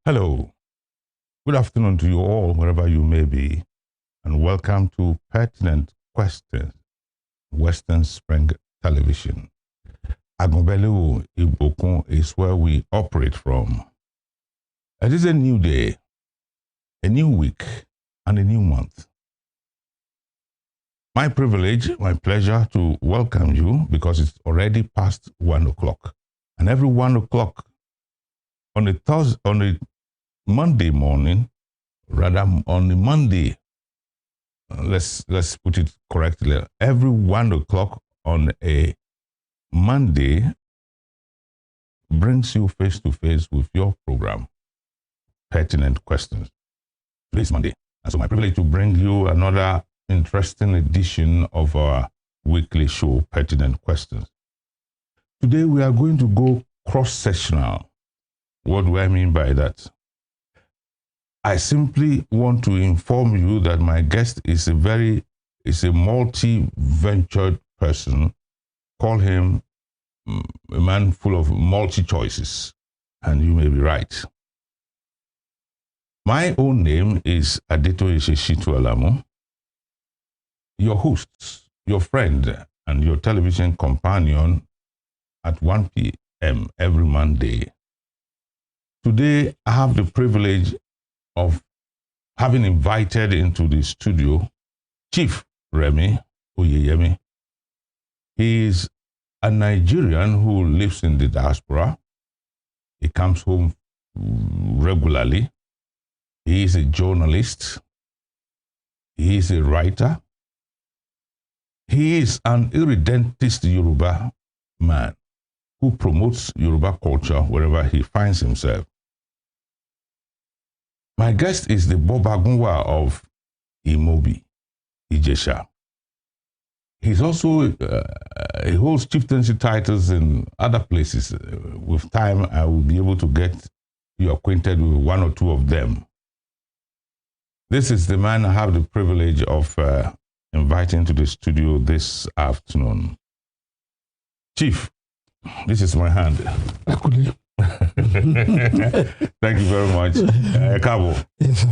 Hello, good afternoon to you all, wherever you may be, and welcome to Pertinent Questions, Western Spring Television. Agunbelu Ibokun is where we operate from. It is a new day, a new week, and a new month. My privilege, my pleasure to welcome you because it's already past 1 o'clock. And every 1 o'clock on a Monday morning, rather on the Monday, let's put it correctly, every 1 o'clock on a Monday brings you face to face with your program, Pertinent Questions. Today's Monday, and so my privilege to bring you another interesting edition of our weekly show, Pertinent Questions. Today we are going to go cross-sectional. What do I mean by that? I simply want to inform you that my guest is a multi-ventured person. Call him a man full of multi-choices, and you may be right. My own name is Adeto Isheshitu Alamu, your host, your friend, and your television companion at 1 p.m. every Monday. Today, I have the privilege of having invited into the studio Chief Remi Opeyemi. He is a Nigerian who lives in the diaspora. He comes home regularly. He is a journalist. He is a writer. He is an irredentist Yoruba man who promotes Yoruba culture wherever he finds himself. My guest is the Bobagunwa of Imobi, Ijesha. He's also, he holds chieftaincy titles in other places. With time, I will be able to get you acquainted with one or two of them. This is the man I have the privilege of inviting to the studio this afternoon. Chief, this is my hand. Thank you very much. Kabo. Yes,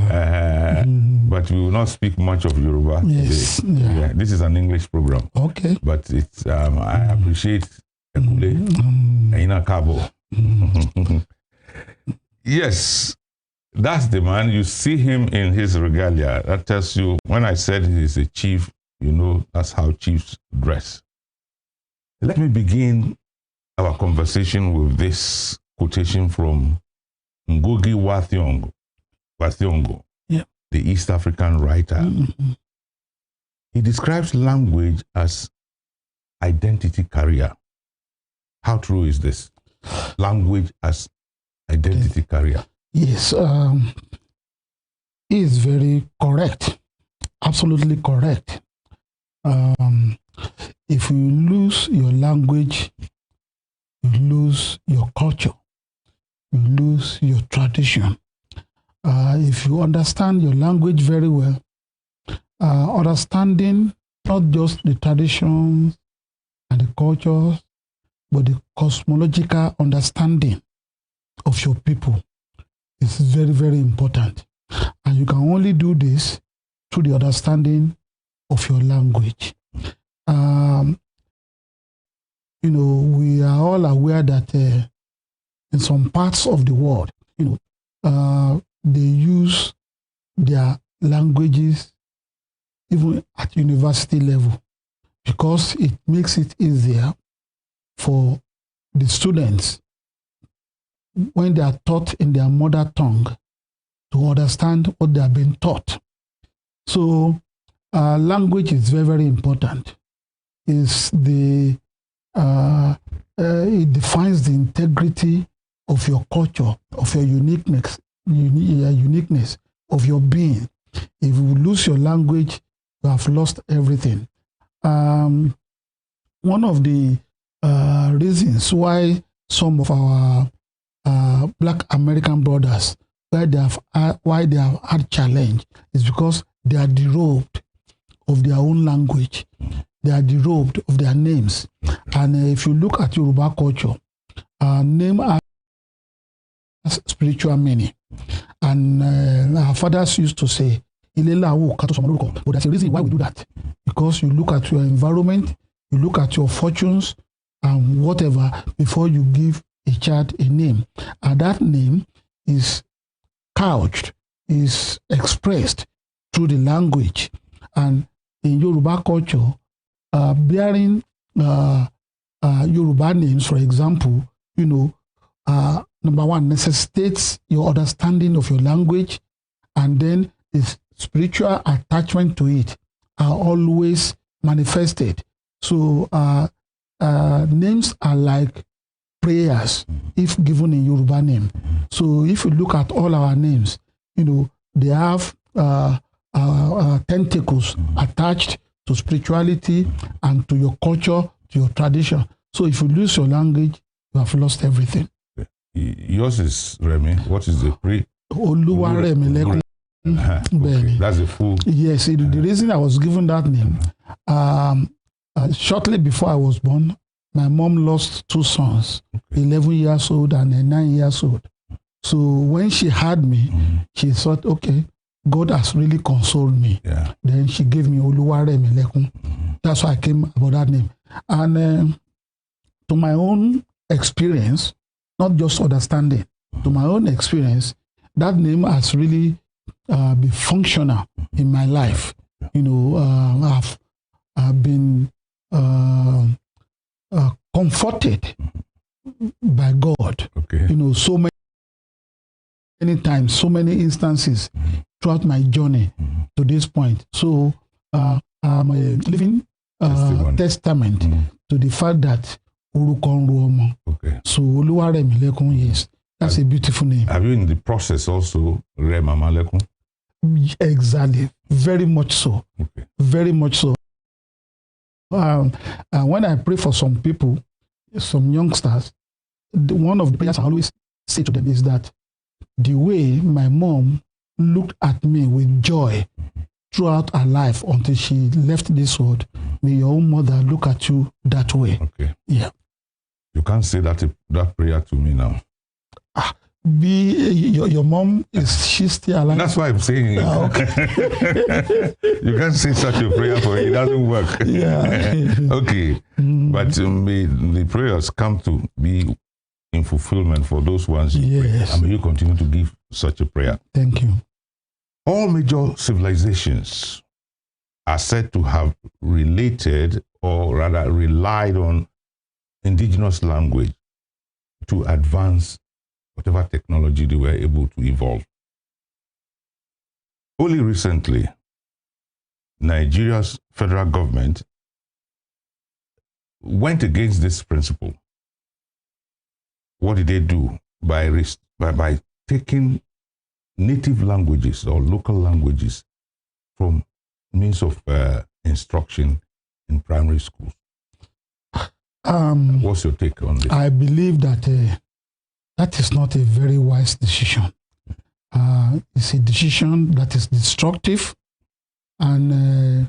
But we will not speak much of Yoruba yes, today. Yeah, this is an English program. Okay. But it's I appreciate Kabo. Yes, that's the man. You see him in his regalia. That tells you, when I said he's a chief, you know that's how chiefs dress. Let me begin our conversation with this quotation from Ngugi wa Thiong'o, yeah, the East African writer. Mm-hmm. He describes language as identity carrier. How true is this? Language as identity carrier. Yes, he is very correct, absolutely correct. If you lose your language, you lose your culture, you lose your tradition. If you understand your language very well, understanding not just the traditions and the cultures, but the cosmological understanding of your people is very, very important. And you can only do this through the understanding of your language. You know, we are all aware that in some parts of the world, you know, they use their languages even at university level because it makes it easier for the students when they are taught in their mother tongue to understand what they are being taught. So language is very, very important. It defines the integrity of your culture, of your uniqueness, of your being. If you lose your language, you have lost everything. One of the reasons why some of our Black American brothers, why they have had challenge, is because they are derobed of their own language. They are derobed of their names. And if you look at Yoruba culture, name has spiritual meaning. And our fathers used to say, but there's a reason why we do that. Because you look at your environment, you look at your fortunes and whatever before you give a child a name. And that name is couched, is expressed through the language. And in Yoruba culture, bearing Yoruba names, for example, number one, necessitates your understanding of your language, and then the spiritual attachment to it are always manifested. So names are like prayers if given in Yoruba name. So if you look at all our names, they have tentacles attached to spirituality and to your culture, to your tradition. So if you lose your language, you have lost everything. Yours is Remi. What is the pre? Oluwa Remi Lekun. Okay. That's the full. Yes, the reason I was given that name, shortly before I was born, my mom lost two sons, 11 years old and 9 years old. So when she had me, she thought, okay, God has really consoled me. Yeah. Then she gave me Oluwa Remi Lekun. That's why I came about that name. And to my own experience, not just understanding, to my own experience, that name has really been functional in my life. I've been comforted by God. Okay. So many times, so many instances throughout my journey to this point. So I'm a living testament to the fact that Okay. So Oluwa Remi Lekun, yes, that's a beautiful name. Have you in the process also Remi Lekun? Exactly, very much so. Okay. Very much so. When I pray for some people, some youngsters, one of the prayers I always say to them is that the way my mom looked at me with joy throughout her life until she left this world, may your own mother look at you that way. Okay. Yeah. You can't say that prayer to me now. Your mom, is she still alive? That's why I'm saying it. Okay. You can't say such a prayer for it. It doesn't work. Yeah. Okay. But may the prayers come to be in fulfillment for those ones you pray. Yes. And may you continue to give such a prayer. Thank you. All major civilizations are said to have related, or rather relied on, indigenous language to advance whatever technology they were able to evolve. Only recently, Nigeria's federal government went against this principle. What did they do? By taking native languages or local languages from means of instruction in primary schools. What's your take on this? I believe that that is not a very wise decision. It's a decision that is destructive and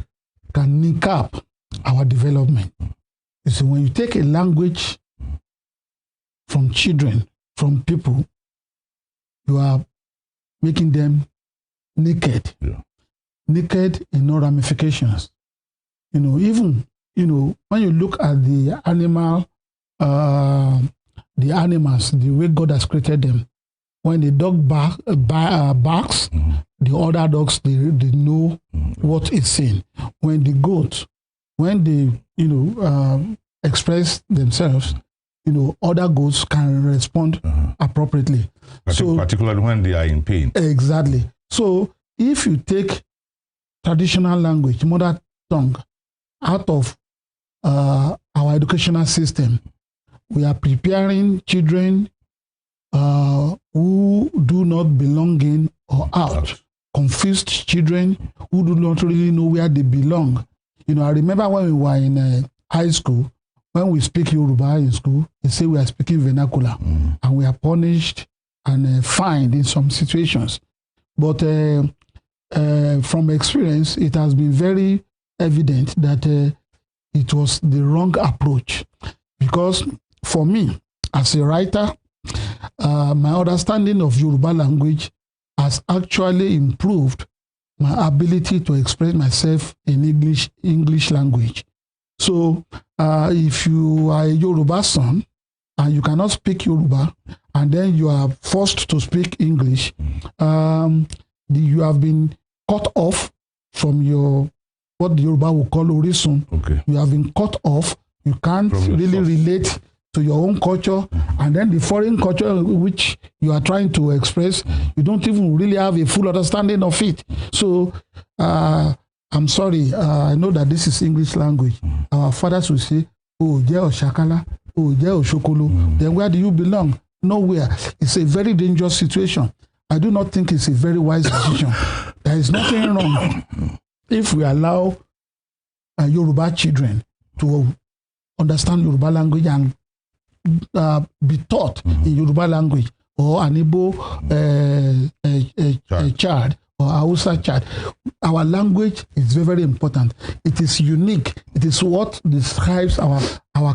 can nick up our development. You see, when you take a language from children, from people, you are making them naked. Yeah. Naked in all ramifications. Even when you look at the animals, the way God has created them, when the dog barks, the other dogs, they know what it's saying. When the goat, when they express themselves, other goats can respond appropriately. So, particularly when they are in pain. Exactly. So if you take traditional language, mother tongue, out of our educational system, we are preparing children who do not belong in or out, confused children who do not really know where they belong. I remember when we were in high school, when we speak Yoruba in school, they say we are speaking vernacular, and we are punished and fined in some situations. But from experience, it has been very evident that it was the wrong approach. Because for me, as a writer, my understanding of Yoruba language has actually improved my ability to express myself in English language. So if you are a Yoruba son and you cannot speak Yoruba, and then you are forced to speak English, you have been cut off from what the Yoruba will call Orisun. Okay. You have been cut off. You can't really relate to your own culture, and then the foreign culture which you are trying to express, you don't even really have a full understanding of it. So I'm sorry, I know that this is English language. Our fathers will say, oh, je Oshakala, oh, je Oshokolo. Then where do you belong? Nowhere. It's a very dangerous situation. I do not think it's a very wise decision. There is nothing wrong if we allow Yoruba children to understand Yoruba language and be taught in Yoruba language, or an Igbo child or Hausa child. Our language is very, very important. It is unique. It is what describes our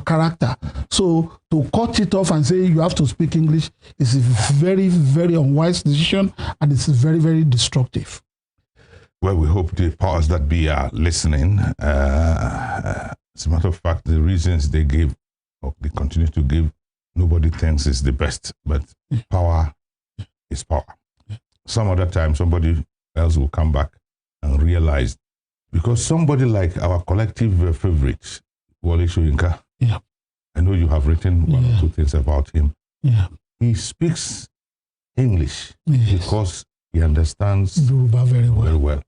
character. So to cut it off and say you have to speak English is a very, very unwise decision, and it's very, very destructive. Well, we hope the powers that be are listening. As a matter of fact, the reasons they give, or they continue to give, nobody thinks is the best, but power is power. Some other time, somebody else will come back and realize, because somebody like our collective favorite, Wole Soyinka, I know you have written one or two things about him. He speaks English because he understands Yoruba very well.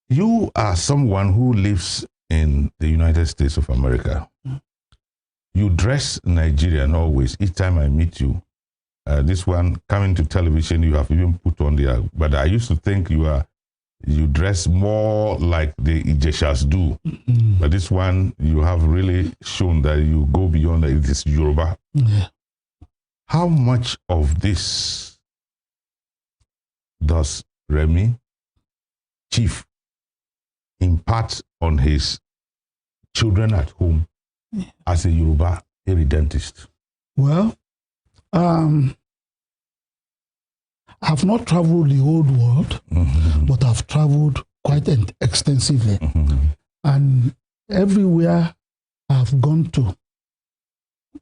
You are someone who lives in the United States of America. You dress Nigerian always. Each time I meet you, this one coming to television, you have even put on there. But I used to think you dress more like the Ijeshas do. But this one, you have really shown that you go beyond that. It is Yoruba. How much of this does Remi, Chief, impart on his children at home as a Yoruba dentist? Well, I've not traveled the whole world, but I've traveled quite extensively. And everywhere I've gone to,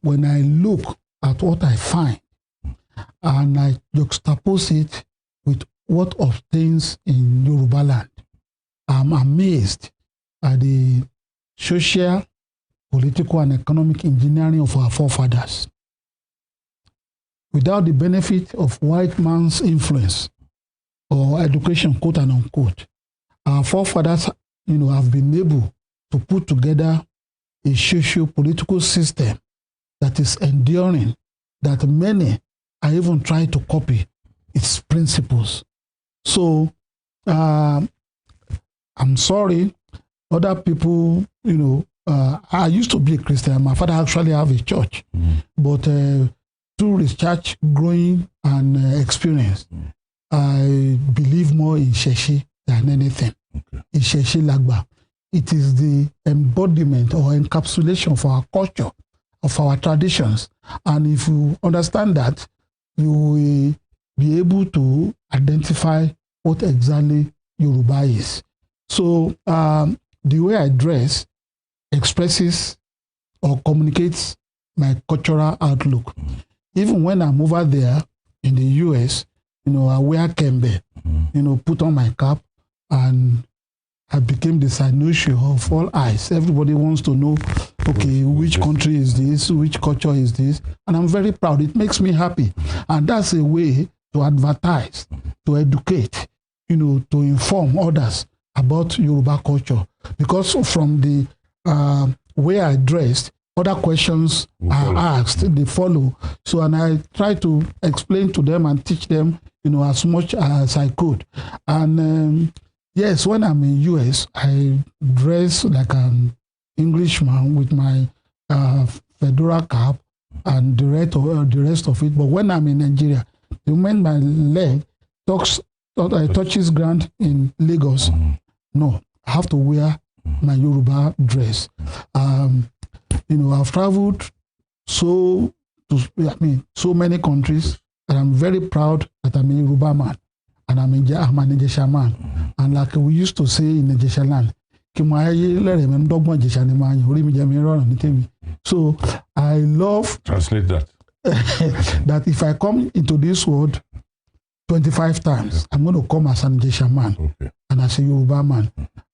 when I look at what I find and I juxtapose it with what obtains in Yoruba land, I'm amazed at the social, political, and economic engineering of our forefathers. Without the benefit of white man's influence or education, quote and unquote, our forefathers, have been able to put together a socio-political system that is enduring, that many are even trying to copy its principles. So, I'm sorry, other people, I used to be a Christian. My father actually have a church, but through research, growing, and experience, I believe more in Sheshi than anything. In Sheshi Lagba. It is the embodiment or encapsulation of our culture, of our traditions. And if you understand that, you will be able to identify what exactly Yoruba is. So the way I dress expresses or communicates my cultural outlook. Even when I'm over there in the US, I wear kembe, put on my cap, and I became the Sanusi of all eyes. Everybody wants to know, okay, which country is this, which culture is this, and I'm very proud. It makes me happy. And that's a way to advertise, to educate, to inform others about Yoruba culture. Because from the way I dressed, other questions are asked, they follow. So, and I try to explain to them and teach them, as much as I could. And yes, when I'm in US, I dress like an Englishman with my fedora cap and the rest of it. But when I'm in Nigeria, the moment my leg touches ground in Lagos, no, I have to wear my Yoruba dress. I've traveled so so many countries, and I'm very proud that I'm a Yoruba man, and I'm an Ijesha man. And like we used to say in Ijesha land, so I love translate that. that if I come into this world 25 times, I'm going to come as an Ijesha man and as a Yoruba man.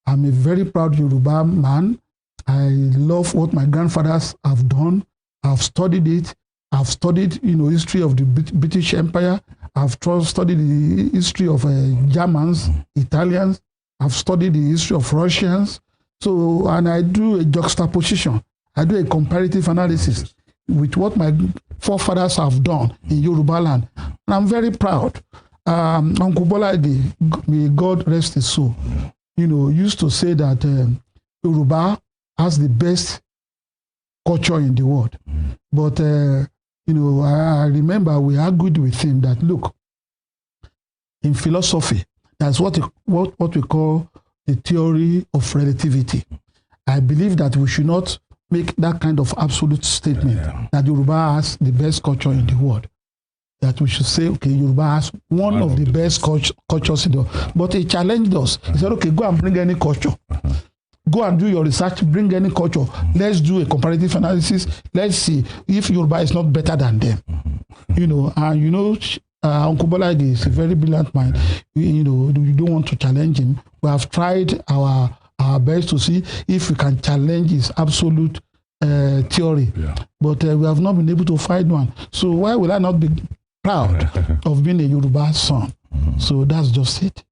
I'm a very proud Yoruba man. I love what my grandfathers have done. I've studied it. I've studied, history of the British Empire. I've studied the history of Germans, Italians. I've studied the history of Russians. So, and I do a juxtaposition. I do a comparative analysis with what my forefathers have done in Yoruba land. And I'm very proud. Uncle Bolade, may God rest his soul, used to say that Yoruba has the best culture in the world. But, I remember we argued with him that, look, in philosophy, that's what we call the theory of relativity. I believe that we should not make that kind of absolute statement that Yoruba has the best culture in the world. That we should say, okay, Yoruba has one of the best cultures in the world. But he challenged us. He said, okay, go and bring any culture. Go and do your research, bring any culture. Let's do a comparative analysis. Let's see if Yoruba is not better than them. Uncle Bolade is a very brilliant mind. We don't want to challenge him. We have tried our best to see if we can challenge his absolute theory. But we have not been able to find one. So why will I not be proud of being a Yoruba son? So that's just it.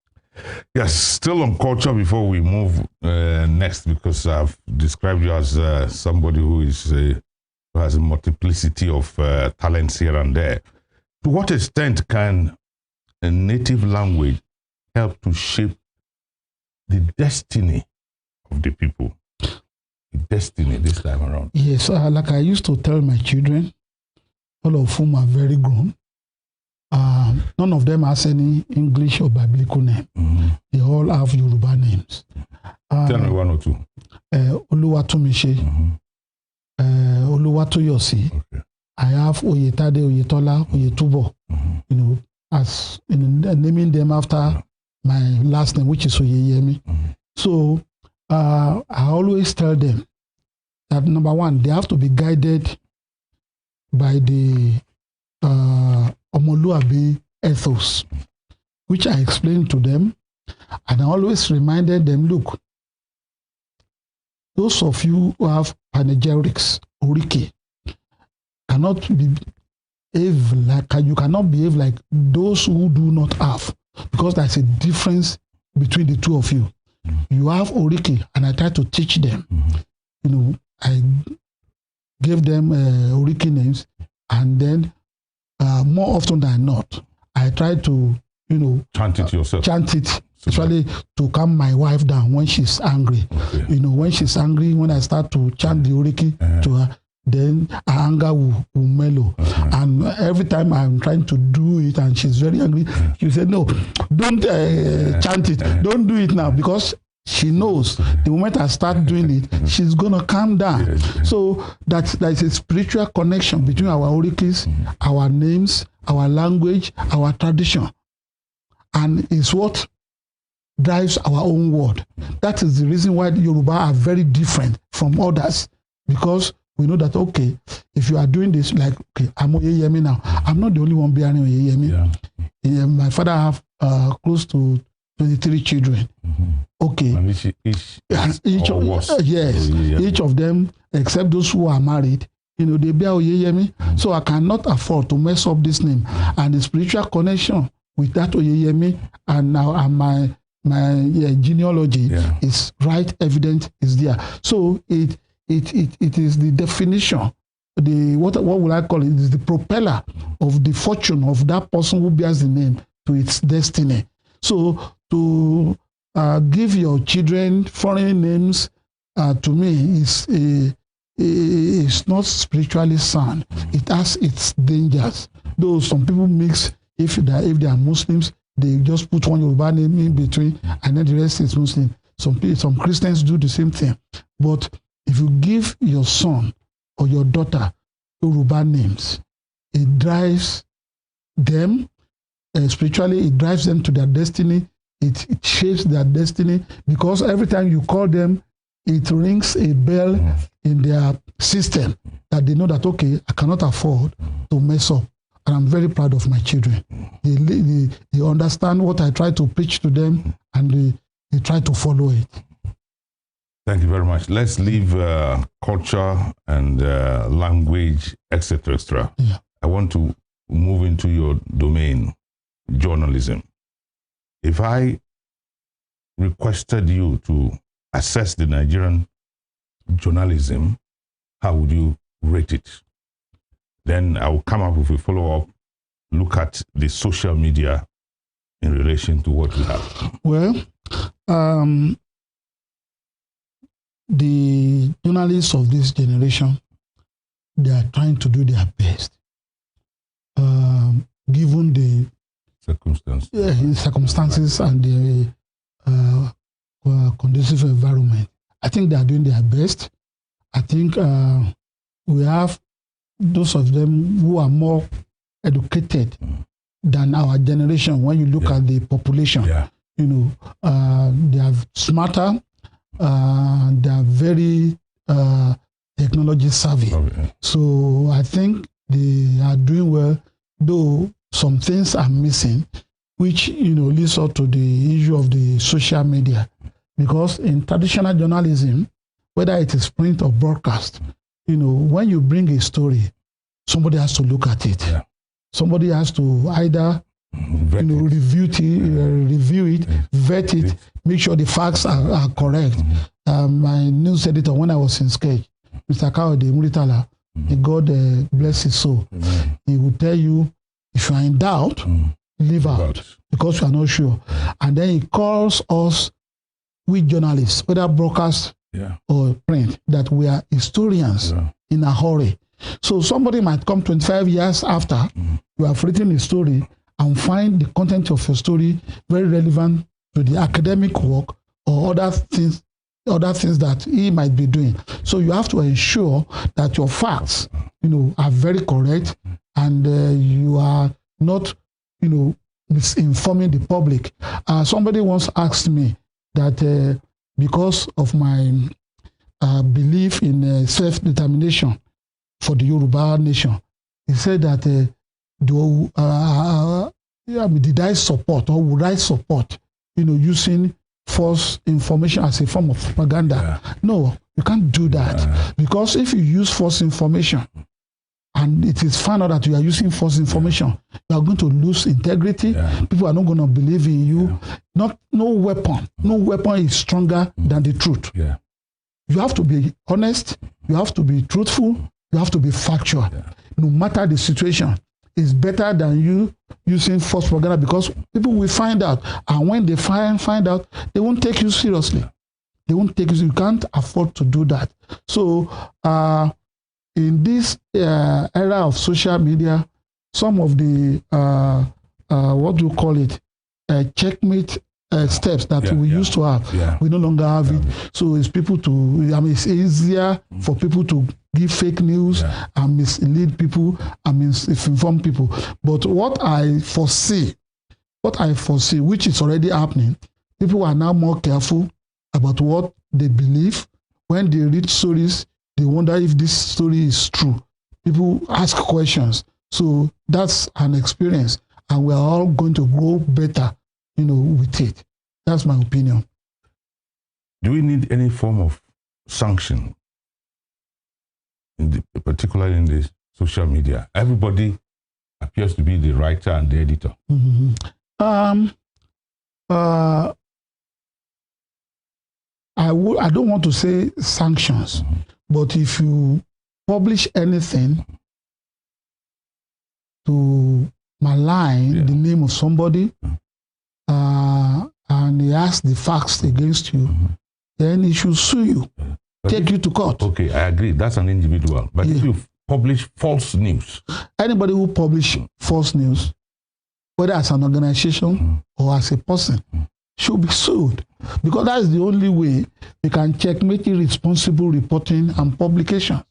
Yes, still on culture before we move next, because I've described you as somebody who has a multiplicity of talents here and there. To what extent can a native language help to shape the destiny of the people? The destiny this time around. Yes, like I used to tell my children, all of whom are very grown, none of them has any English or biblical name. They all have Yoruba names. Tell me one or two. Oluwatomise, Oluwatoyosi. I have Oyetade, Oyetola, Oyetubo. As naming them after my last name, which is Oyeyemi. So I always tell them that number one, they have to be guided by the Omoluabi ethos, which I explained to them, and I always reminded them, look, those of you who have panegyrics, oriki, you cannot behave like those who do not have, because there's a difference between the two of you. You have oriki, and I try to teach them. I gave them oriki names, and then more often than not, I try to, chant it yourself. Chant it, especially to calm my wife down when she's angry. When she's angry, when I start to chant the oriki to her, then her anger will mellow. And every time I'm trying to do it and she's very angry, she said, no, don't chant it. Don't do it now, because she knows the moment I start doing it, she's going to calm down. So there's a spiritual connection between our orikis, our names, our language, our tradition. And it's what drives our own world. That is the reason why the Yoruba are very different from others, because we know that, okay, if you are doing this, like, okay, I'm Oyeyemi now. I'm not the only one bearing Oyeyemi. My father have close to 23 children. Okay. And each of them, except those who are married, they bear Oyeyemi. So I cannot afford to mess up this name. And the spiritual connection with that Oyeyemi and now my genealogy is right, evident, is there. So it is the definition, what will I call it? It is the propeller of the fortune of that person who bears the name to its destiny. So to give your children foreign names, to me, is not spiritually sound. It has its dangers. Though some people mix, if they are Muslims, they just put one Yoruba name in between, and then the rest is Muslim. Some Christians do the same thing. But if you give your son or your daughter Yoruba names, it drives them spiritually, it drives them to their destiny, it shapes their destiny, because every time you call them, it rings a bell in their system that they know that, okay, I cannot afford to mess up. And I'm very proud of my children. They understand what I try to preach to them, and they try to follow it. Thank you very much. Let's leave culture and language, etc. Yeah. I want to move into your domain, journalism. If I requested you to assess the Nigerian journalism, how would you rate it? Then I will come up with a follow-up, look at the social media in relation to what we have. Well, the journalists of this generation, they are trying to do their best, given the circumstances and the conducive environment. I think they are doing their best. I think we have those of them who are more educated than our generation. When you look at the population, you know, they are smarter, they are very technology savvy. So I think they are doing well, though some things are missing, which, you know, leads up to the issue of the social media. Because in traditional journalism, whether it is print or broadcast, you know, when you bring a story, somebody has to look at it. Yeah. Somebody has to either review it, vet it, make sure the facts are correct. My news editor, when I was in Sketch, Mr. Kawade Muritala, God bless his soul, he would tell you, if you are in doubt, leave out, because you are not sure. And then he calls us, we journalists, whether broadcast or print, that we are historians in a hurry. So somebody might come 25 years after you have written a story and find the content of your story very relevant to the academic work or other things that he might be doing. So you have to ensure that your facts, you know, are very correct, and you are not, you know, misinforming the public. Somebody once asked me that because of my belief in self-determination for the Yoruba nation, he said that did I support, or would I support, you know, using false information as a form of propaganda? No, you can't do that, because if you use false information and it is found out that you are using false information, you are going to lose integrity. People are not going to believe in you. No weapon is stronger than the truth. You have to be honest, you have to be truthful, you have to be factual. No matter the situation, it's better than you using false propaganda, because people will find out, and when they find out, they won't take you seriously. They won't take you. You can't afford to do that. So in this era of social media, some of the what do you call it, checkmate steps that we used to have, we no longer have it. So it's it's easier for people to give fake news and mislead people and misinform people. But what I foresee, which is already happening, people are now more careful about what they believe. When they read stories, they wonder if this story is true. People ask questions. So that's an experience, and we're all going to grow better, you know, with it. That's my opinion. Do we need any form of sanction, particularly in the social media? Everybody appears to be the writer and the editor. I don't want to say sanctions, but if you publish anything to malign the name of somebody, and he has the facts against you, then he should sue you, take you to court. Okay, I agree. That's an individual. But if you publish false news, anybody who publish false news, whether as an organization or as a person, should be sued, because that is the only way we can checkmate irresponsible reporting and publication.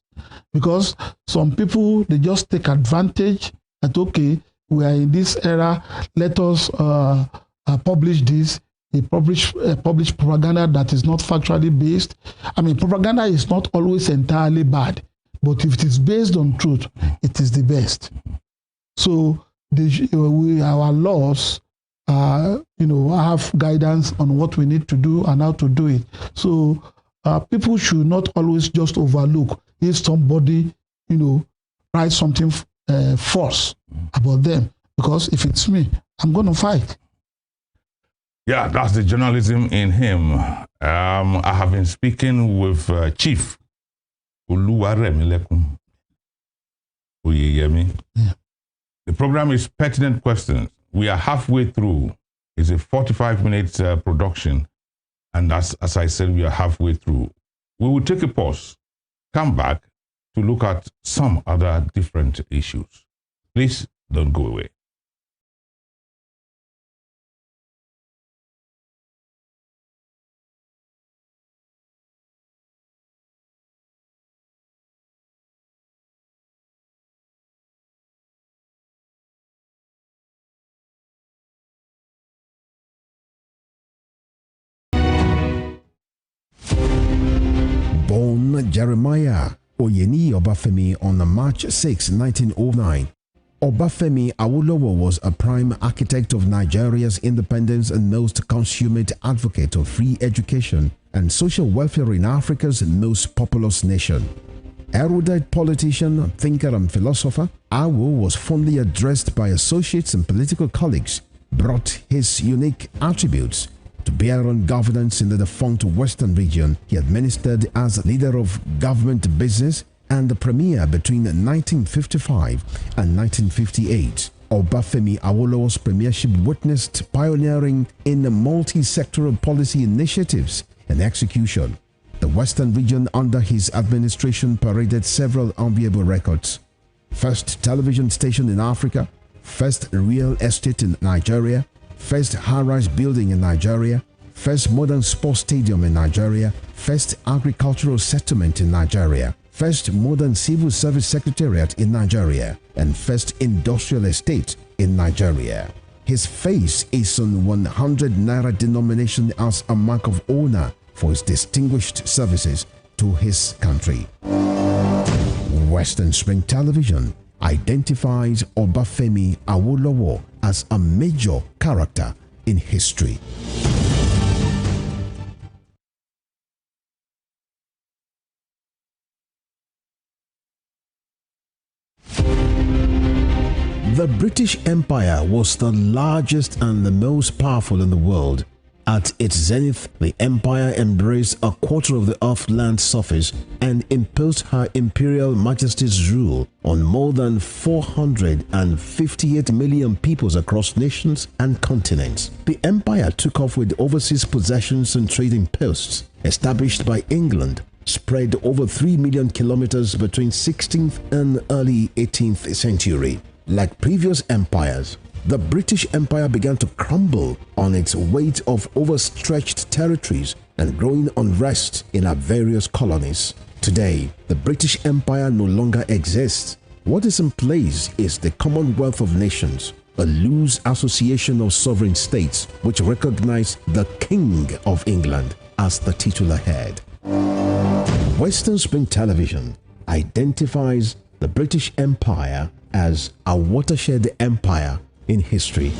Because some people, they just take advantage that, okay, we are in this era, let us publish this. They publish propaganda that is not factually based. I mean, propaganda is not always entirely bad, but if it is based on truth, it is the best. So our laws, have guidance on what we need to do and how to do it. So people should not always just overlook if somebody, writes something false about them, because if it's me, I'm going to fight. Yeah, that's the journalism in him. I have been speaking with Chief Remi Opeyemi. Yeah. The program is Pertinent Questions. We are halfway through. It's a 45-minute production. And as I said, we are halfway through. We will take a pause, come back to look at some other different issues. Please don't go away. Born Jeremiah Opeyemi on March 6, 1909, Obafemi Awolowo was a prime architect of Nigeria's independence and most consummate advocate of free education and social welfare in Africa's most populous nation. Erudite politician, thinker and philosopher, Awo was fondly addressed by associates and political colleagues, brought his unique attributes to bear on governance in the defunct Western region. He administered as leader of government business and the premier between 1955 and 1958. Obafemi Awolowo's premiership witnessed pioneering in multi-sectoral policy initiatives and execution. The Western region under his administration paraded several enviable records. First television station in Africa, first real estate in Nigeria, first high-rise building in Nigeria, first modern sports stadium in Nigeria, first agricultural settlement in Nigeria, first modern civil service secretariat in Nigeria, and first industrial estate in Nigeria. His face is on 100 Naira denomination as a mark of honor for his distinguished services to his country. Western Spring Television identifies Obafemi Awolowo as a major character in history. The British Empire was the largest and the most powerful in the world. At its zenith, the empire embraced a quarter of the earth's land surface and imposed her imperial majesty's rule on more than 458 million peoples across nations and continents. The empire took off with overseas possessions and trading posts established by England, spread over 3 million kilometers between 16th and early 18th century. Like previous empires, the British Empire began to crumble on its weight of overstretched territories and growing unrest in our various colonies. Today, the British Empire no longer exists. What is in place is the Commonwealth of Nations, a loose association of sovereign states which recognize the King of England as the titular head. Western Spring Television identifies the British Empire as a watershed empire in history.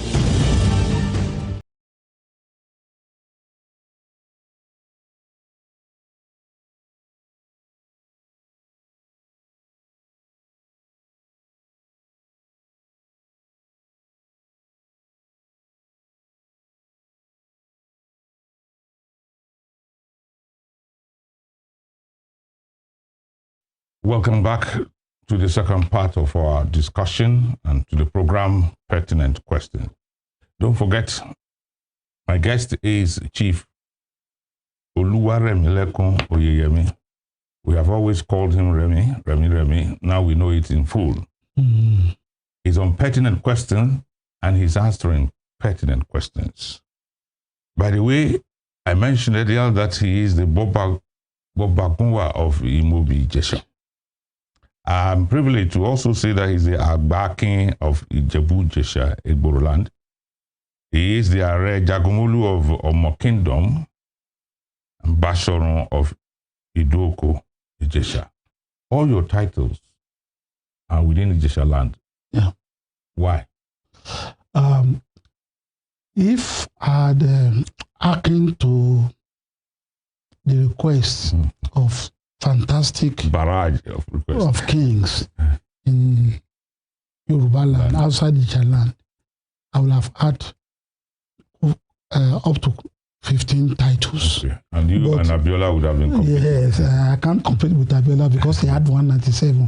Welcome back to the second part of our discussion and to the program Pertinent Questions. Don't forget, my guest is Chief Remi Opeyemi. We have always called him Remi. Now we know it in full. He's on Pertinent Questions and he's answering pertinent questions. By the way, I mentioned earlier that he is the Bobagunwa of Imobi Jesha. I'm privileged to also say that he's the Agbakin of Ijebu-Jesha, Igboroland. He is the Are Jagomolu of Omo Kingdom, and Basharon of Idoko, Ijesha. All your titles are within Ijesha land. Yeah. Why? If I had hearkened to the requests of fantastic Barrage of requests of kings in Yoruba land, outside Ijesha land, I would have had up to 15 titles. Okay. And you and Abiola would have been competing. Yes, I can't compete with Abiola because he had 197.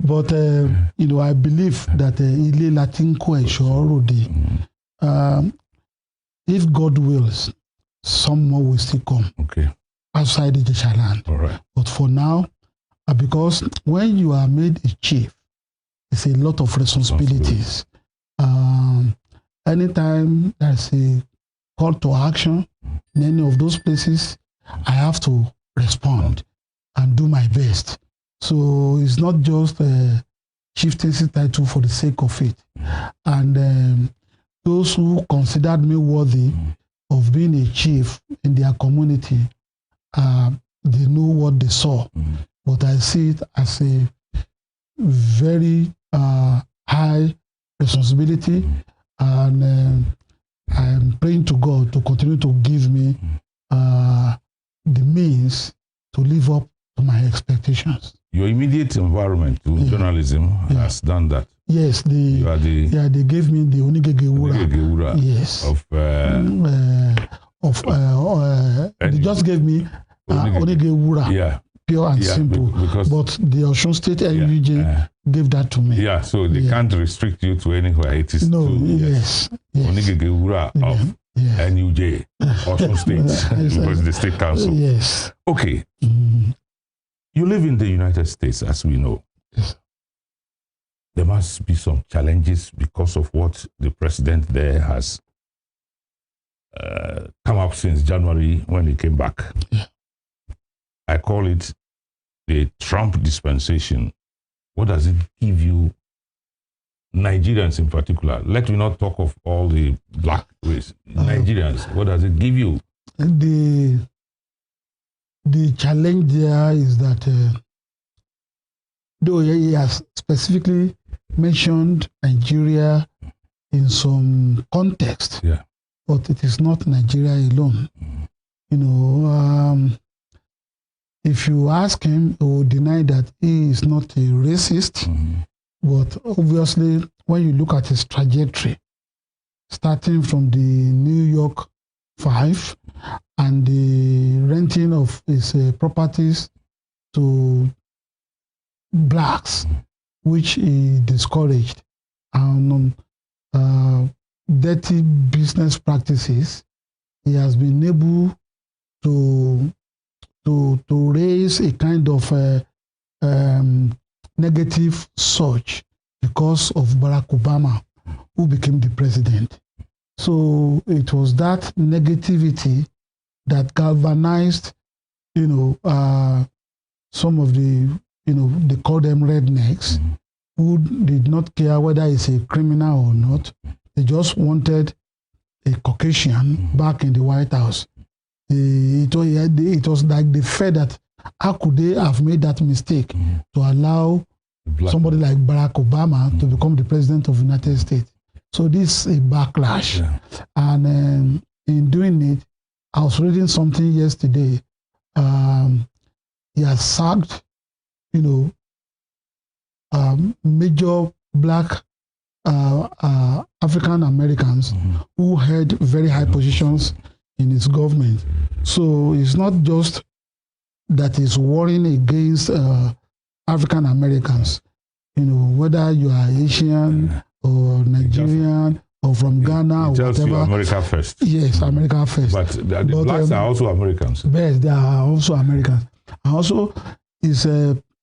But, I believe that Ile Latinko Eshorode, if God wills, some more will still come outside the Ijesha land. All right. But for now, because when you are made a chief, it's a lot of responsibilities. Anytime there's a call to action in any of those places, I have to respond and do my best. So it's not just a chieftaincy title for the sake of it. And those who considered me worthy of being a chief in their community, they know what they saw. But I see it as a very high responsibility, and I'm praying to God to continue to give me the means to live up to my expectations. Your immediate environment to journalism has done that. Yes, they gave me the Onigege Wura. Yes. They just gave me Onigege Wura. Yeah. Pure and simple. But the Osun State NUJ gave that to me. Yeah, so they can't restrict you to anywhere. It is yes. Onigege Wura of NUJ, Osun State, because the State Council. Yes. Okay. You live in the United States, as we know. Yes. There must be some challenges because of what the president there has come up since January when he came back. Yeah. I call it the Trump dispensation. What does it give you, Nigerians in particular? Let me not talk of all the black race. Nigerians, what does it give you? The challenge there is that, though he has specifically mentioned Nigeria in some context, but it is not Nigeria alone. If you ask him, he will deny that he is not a racist. But obviously, when you look at his trajectory, starting from the New York 5 and the renting of his properties to blacks, which he discouraged, and dirty business practices, he has been able to raise a kind of negative surge because of Barack Obama, who became the president. So it was that negativity that galvanized, some of the, they call them rednecks, who did not care whether he's a criminal or not. They just wanted a Caucasian back in the White House. It was like they felt that how could they have made that mistake to allow somebody like Barack Obama to become the president of the United States. So this is a backlash. And in doing it, I was reading something yesterday. He has sacked, major black African Americans who held very high positions in his government. So it's not just that he's warring against African Americans, whether you are Asian or Nigerian or from Ghana or whatever. You America first. Yes, America first. But the blacks are also Americans. Yes, they are also Americans. And also, his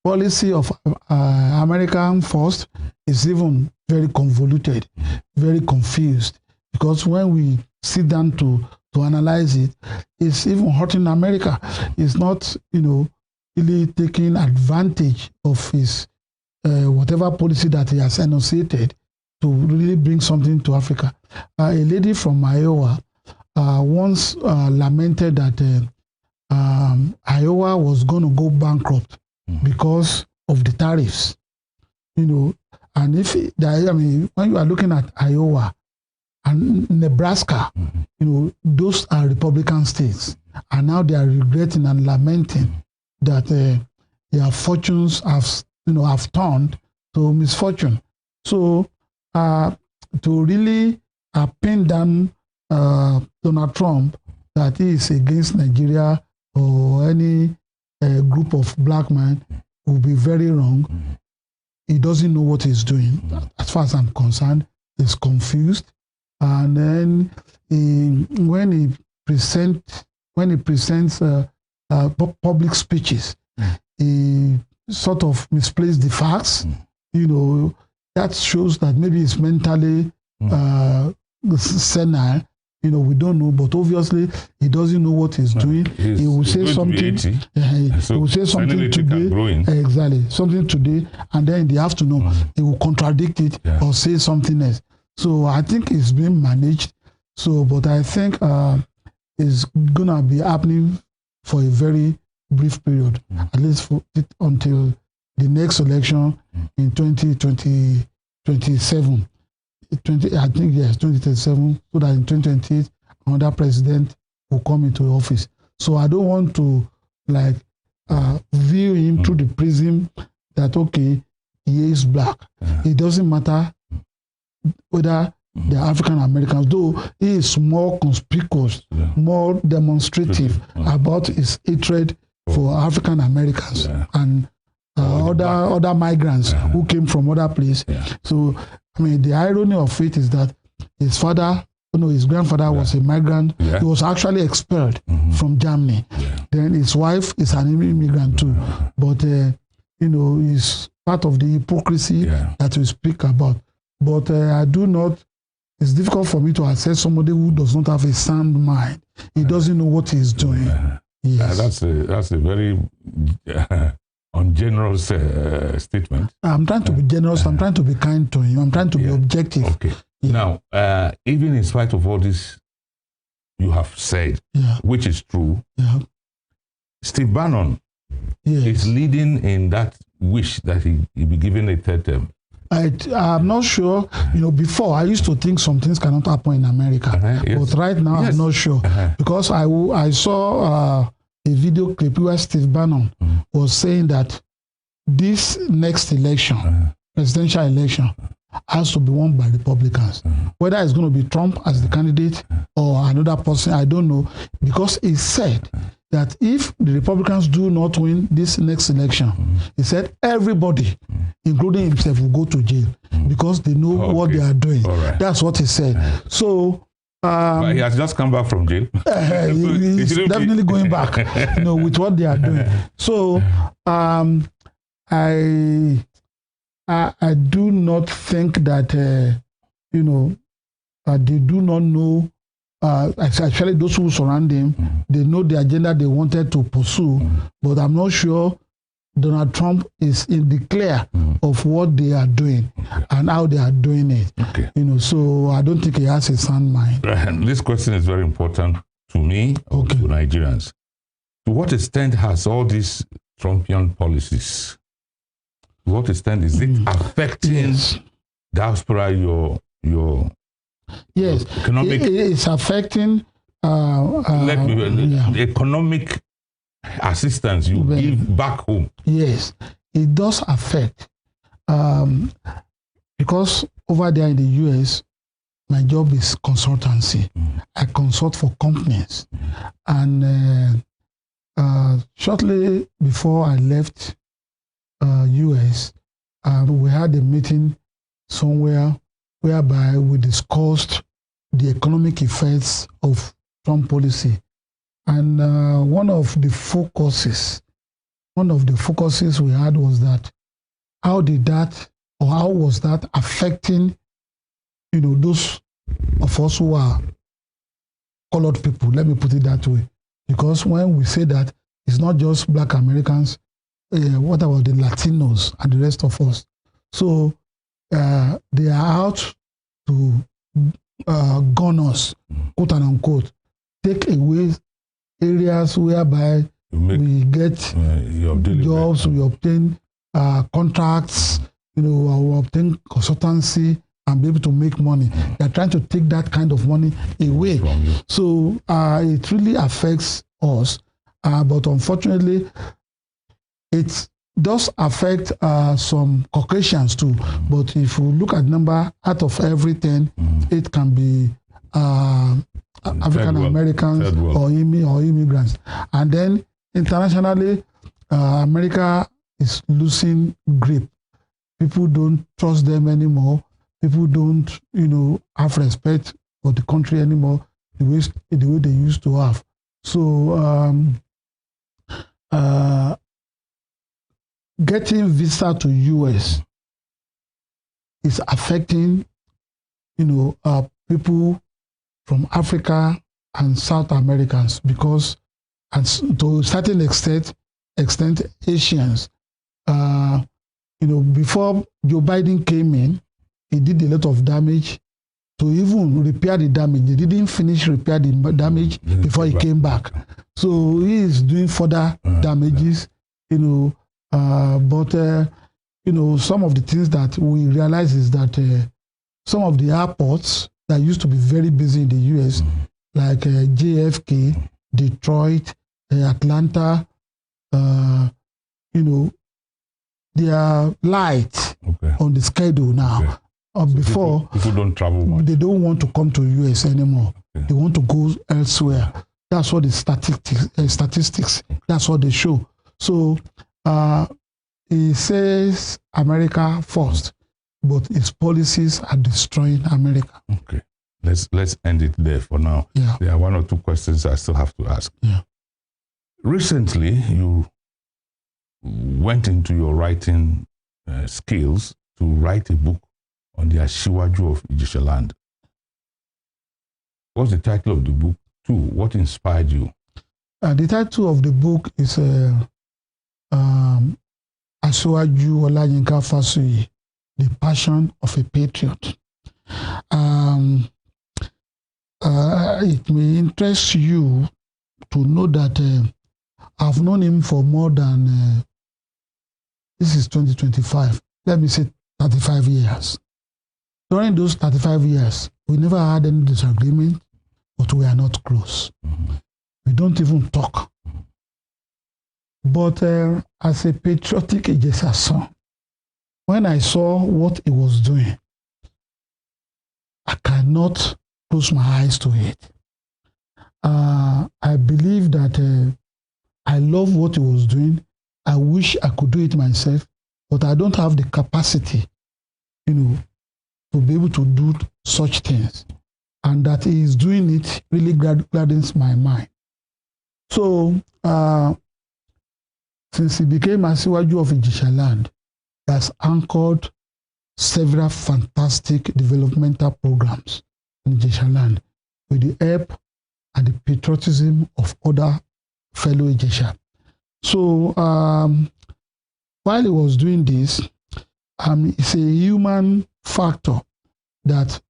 policy of American first is even very convoluted, very confused. Because when we sit down to analyze it, it's even hurting America. It's not, really taking advantage of his whatever policy that he has enunciated to really bring something to Africa. A lady from Iowa once lamented that Iowa was going to go bankrupt because of the tariffs, you know. And when you are looking at Iowa and Nebraska, you know, those are Republican states, and now they are regretting and lamenting that their fortunes have turned to misfortune. So to really pin down Donald Trump that he is against Nigeria or any group of black men will be very wrong. He doesn't know what he's doing. As far as I'm concerned, he's confused. And then when he presents public speeches, he sort of misplaces the facts. You know, that shows that maybe he's mentally senile. You know, we don't know, but obviously he doesn't know what he's doing. He will say something. He will say something today. Exactly, something today, and then in the afternoon he will contradict it or say something else. So I think it's being managed. So, but I think it's gonna be happening for a very brief period, at least until the next election in 2027. I think yes, 2037, so that in 2028 another president will come into office. So I don't want to view him through the prism that okay, he is black. It doesn't matter whether they're African Americans, though he is more conspicuous, more demonstrative about his hatred for African Americans and other migrants who came from other places. So I mean, the irony of it is that his grandfather was a migrant. He was actually expelled from Germany. Then his wife is an immigrant too. But, it's part of the hypocrisy that we speak about. But it's difficult for me to assess somebody who does not have a sound mind. He doesn't know what he's doing. Yes. That's a very ungenerous statement. I'm trying to be generous. I'm trying to be kind to him. I'm trying to be objective. Okay. Now, even in spite of all this you have said, which is true, Steve Bannon is leading in that wish that he be given a third term. I'm not sure. Before I used to think some things cannot happen in America, but right now I'm not sure because I saw a video clip where Steve Bannon was saying that this next election, presidential election, has to be won by Republicans. Whether it's going to be Trump as the candidate or another person, I don't know. Because he said that if the Republicans do not win this next election, he said everybody, including himself, will go to jail because they know what they are doing. Right. That's what he said. So but he has just come back from jail. He's definitely going back, with what they are doing. So I do not think that they do not know. Actually, those who surround him, they know the agenda they wanted to pursue, but I'm not sure Donald Trump is in the clear of what they are doing and how they are doing it. So I don't think he has a sound mind. This question is very important to me, to Nigerians. To what extent has all these Trumpian policies, to what extent is it affecting diaspora, your economic? It's affecting the economic assistance you give back home. Yes, it does affect. Because over there in the US, my job is consultancy. I consult for companies. And shortly before I left US, we had a meeting somewhere whereby we discussed the economic effects of Trump policy. And one of the focuses we had was that how was that affecting, those of us who are colored people, let me put it that way. Because when we say that, it's not just Black Americans, what about the Latinos and the rest of us? So they are out to gun us, quote and unquote, take away areas whereby we get jobs, we obtain contracts, we obtain consultancy and be able to make money. They are trying to take that kind of money away. So it really affects us. But unfortunately, it does affect some Caucasians too. But if you look at number, out of every 10, it can be African Americans or immigrants. And then internationally, America is losing grip. People don't trust them anymore. People don't, have respect for the country anymore the way they used to have. So getting visa to US is affecting, people from Africa and South Americans because, and to a certain extent Asians. Before Joe Biden came in, he did a lot of damage. To even repair the damage, they didn't finish repair the damage before he came back. So he is doing further damages, but some of the things that we realize is that some of the airports that used to be very busy in the US, like JFK, Detroit, Atlanta, they are light on the schedule now. So before people don't travel much. They don't want to come to US anymore. They want to go elsewhere. That's what the statistics. That's what they show. So he says America first, but his policies are destroying America. Okay, let's end it there for now. Yeah. There are one or two questions I still have to ask. Yeah. Recently, you went into your writing skills to write a book on the Asiwaju of Ijesha land. What's the title of the book? Two, what inspired you? The title of the book is Asiwaju Olayinka Fasuyi, The Passion of a Patriot. It may interest you to know that I've known him for more than, this is 2025, let me say 35 years. During those 35 years, we never had any disagreement, but we are not close. We don't even talk. But as a patriotic Ijesha son, when I saw what he was doing, I cannot close my eyes to it. I believe that I love what he was doing. I wish I could do it myself, but I don't have the capacity, to be able to do such things. And that he is doing it really gladdens my mind. So, since he became Asiwaju of Ijesha land, he has anchored several fantastic developmental programs in Ijesha land with the help and the patriotism of other fellow Ijesha. So, while he was doing this, it's a human factor that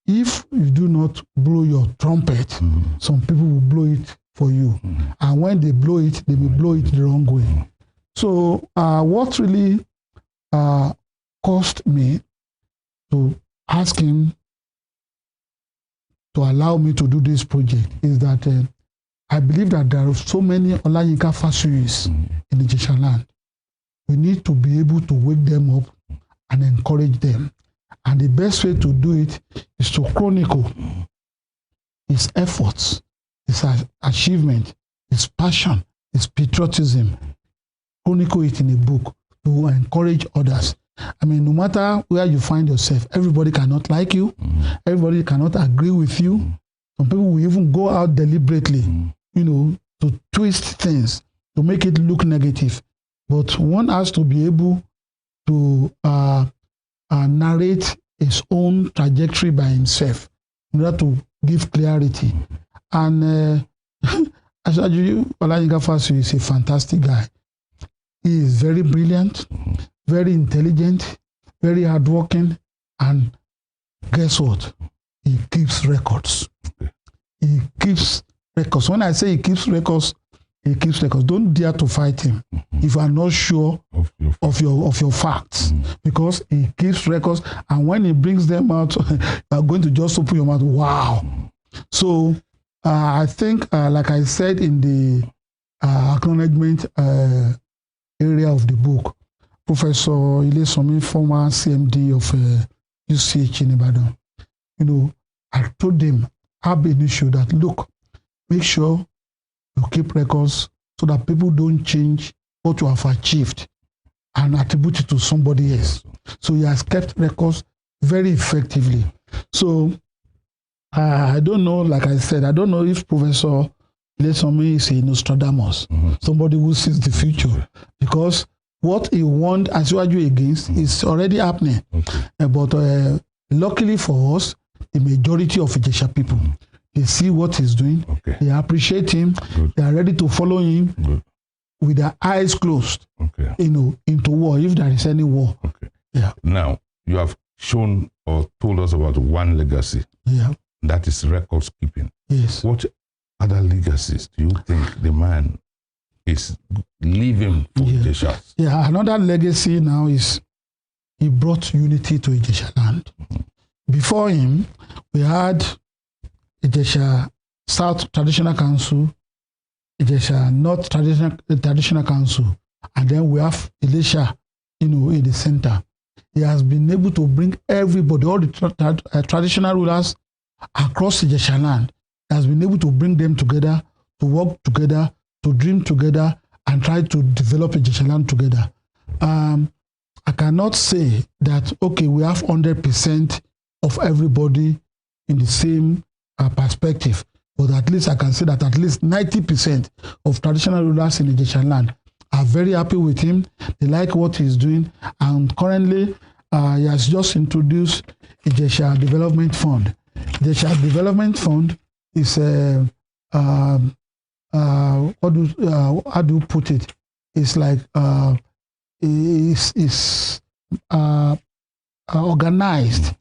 if you do not blow your trumpet, some people will blow it for you. And when they blow it, they will blow it the wrong way. So what really caused me to ask him to allow me to do this project is that I believe that there are so many Olayinka Fasuyis in the Ijesha land. We need to be able to wake them up and encourage them. And the best way to do it is to chronicle his efforts, his achievement, his passion, his patriotism. Chronicle it in a book to encourage others. I mean, no matter where you find yourself, everybody cannot like you. Everybody cannot agree with you. Some people will even go out deliberately, to twist things, to make it look negative. But one has to be able to narrate his own trajectory by himself in order to give clarity. And Asiwaju Olayinka Fasuyi is a fantastic guy. He is very brilliant, very intelligent, very hardworking, and guess what? He keeps records. He keeps records. When I say he keeps records, he keeps records. Don't dare to fight him if you are not sure of your facts, because he keeps records, and when he brings them out, you are going to just open your mouth. Wow! So I think, like I said in the acknowledgement area of the book, Professor Ilesomi, former CMD of UCH in Ibadan, I told him, have an issue that, look, make sure you keep records so that people don't change what you have achieved and attribute it to somebody else. So he has kept records very effectively. So I don't know, like I said, I don't know if Professor Ilesomi is a Nostradamus, somebody who sees the future, because what he warned Asiwaju against is already happening. But luckily for us, the majority of Ijesha people, they see what he's doing, they appreciate him, they are ready to follow him with their eyes closed, into war, if there is any war. Now, you have shown or told us about one legacy. That is records keeping. What other legacies do you think the man is leaving for Ijesha? Another legacy now is he brought unity to Ijesha land. Before him, we had Ijesha South Traditional Council, Ijesha North Traditional Council, and then we have Elisha, in the center. He has been able to bring everybody, all the traditional rulers across Ijesha land. He has been able to bring them together, to work together, to dream together, and try to develop Ijesha land together. I cannot say that, okay, we have 100% of everybody in the same perspective, but at least I can say that at least 90% of traditional rulers in Ijesha land are very happy with him. They like what he's doing, and currently he has just introduced Ijesha Development Fund. Ijesha Development Fund is how do you put it? It's like is organized,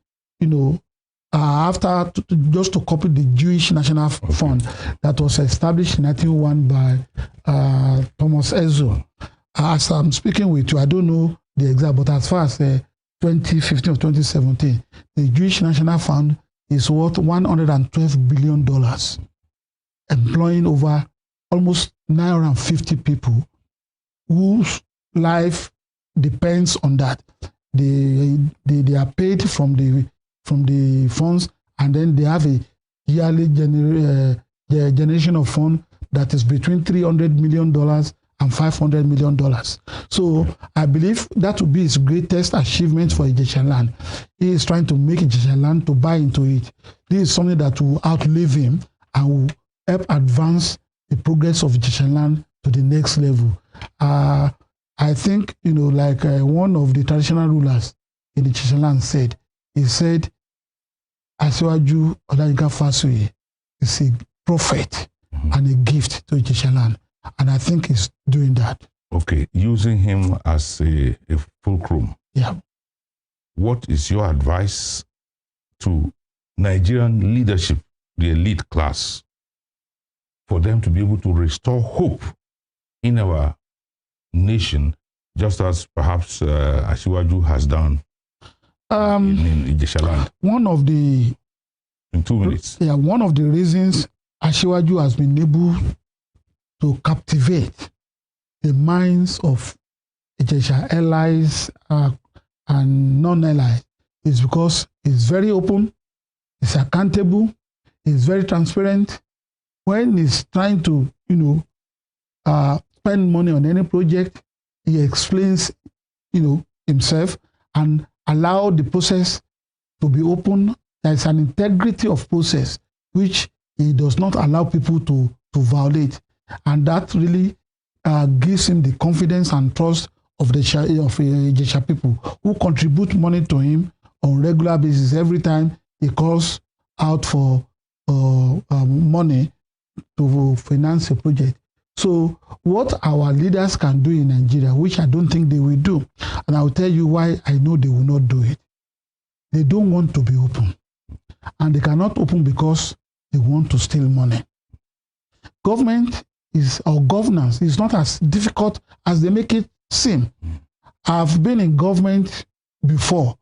after just to copy the Jewish National Fund that was established in 1901 by Thomas Herzl. As I'm speaking with you, I don't know the exact, but as far as 2015 or 2017, the Jewish National Fund is worth $112 billion, employing over almost 950 people whose life depends on that. They are paid from the funds, and then they have a yearly generation of fund that is between $300 million and $500 million. So I believe that will be his greatest achievement for Ijesha land. He is trying to make Ijesha land to buy into it. This is something that will outlive him and will help advance the progress of Ijesha land to the next level. I think, like one of the traditional rulers in Ijesha land said, he said, Asiwaju Olayinka Fasuye is a prophet and a gift to Ijesha land. And I think he's doing that. Okay, using him as a fulcrum. What is your advice to Nigerian leadership, the elite class, for them to be able to restore hope in our nation, just as perhaps Asiwaju has done in Ijesha land? In 2 minutes. One of the reasons Asiwaju has been able to captivate the minds of Ijesha allies and non-allies is because he's very open, he's accountable, he's very transparent. When he's trying to, spend money on any project, he explains, himself and allow the process to be open. There's an integrity of process which he does not allow people to violate. And that really gives him the confidence and trust of the Ijesha people who contribute money to him on regular basis. Every time he calls out for money to finance a project, So what our leaders can do in Nigeria, which I don't think they will do, and I'll tell you why I know they will not do it. They don't want to be open. And they cannot open because they want to steal money. Government or governance is not as difficult as they make it seem. I've been in government before,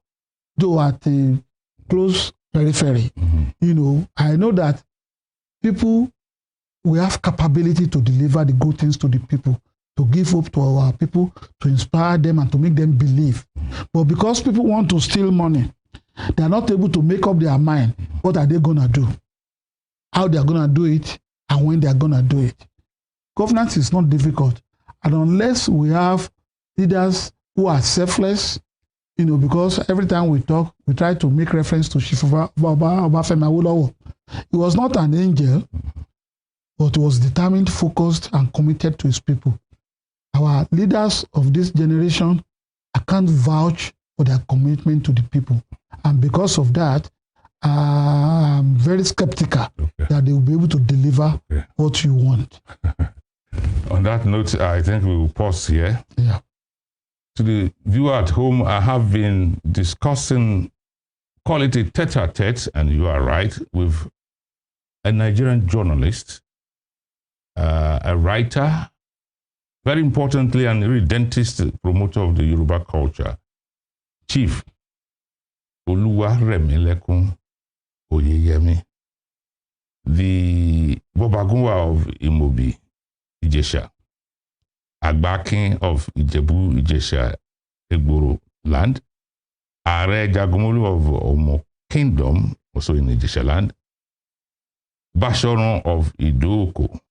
though at a close periphery. I know that people, we have capability to deliver the good things to the people, to give hope to our people, to inspire them and to make them believe. But because people want to steal money, they are not able to make up their mind. What are they going to do? How they are going to do it and when they are going to do it. Governance is not difficult. And unless we have leaders who are selfless, because every time we talk, we try to make reference to Chief Obafemi Awolowo. He was not an angel, but was determined, focused, and committed to his people. Our leaders of this generation, I can't vouch for their commitment to the people. And because of that, I'm very skeptical that they will be able to deliver what you want. On that note, I think we will pause here. Yeah. To the viewer at home, I have been discussing quality tete-a-tete, and you are right, with a Nigerian journalist, a writer, very importantly, an irredentist promoter of the Yoruba culture, Chief Remi Opeyemi, the Bobagunwa of Imobi, Ijesha, Agbakin of Ijebu, Ijesha, Egboro land, Are Jagomolu of Omo Kingdom, also in Ijesha land, Bashoron of Idoko,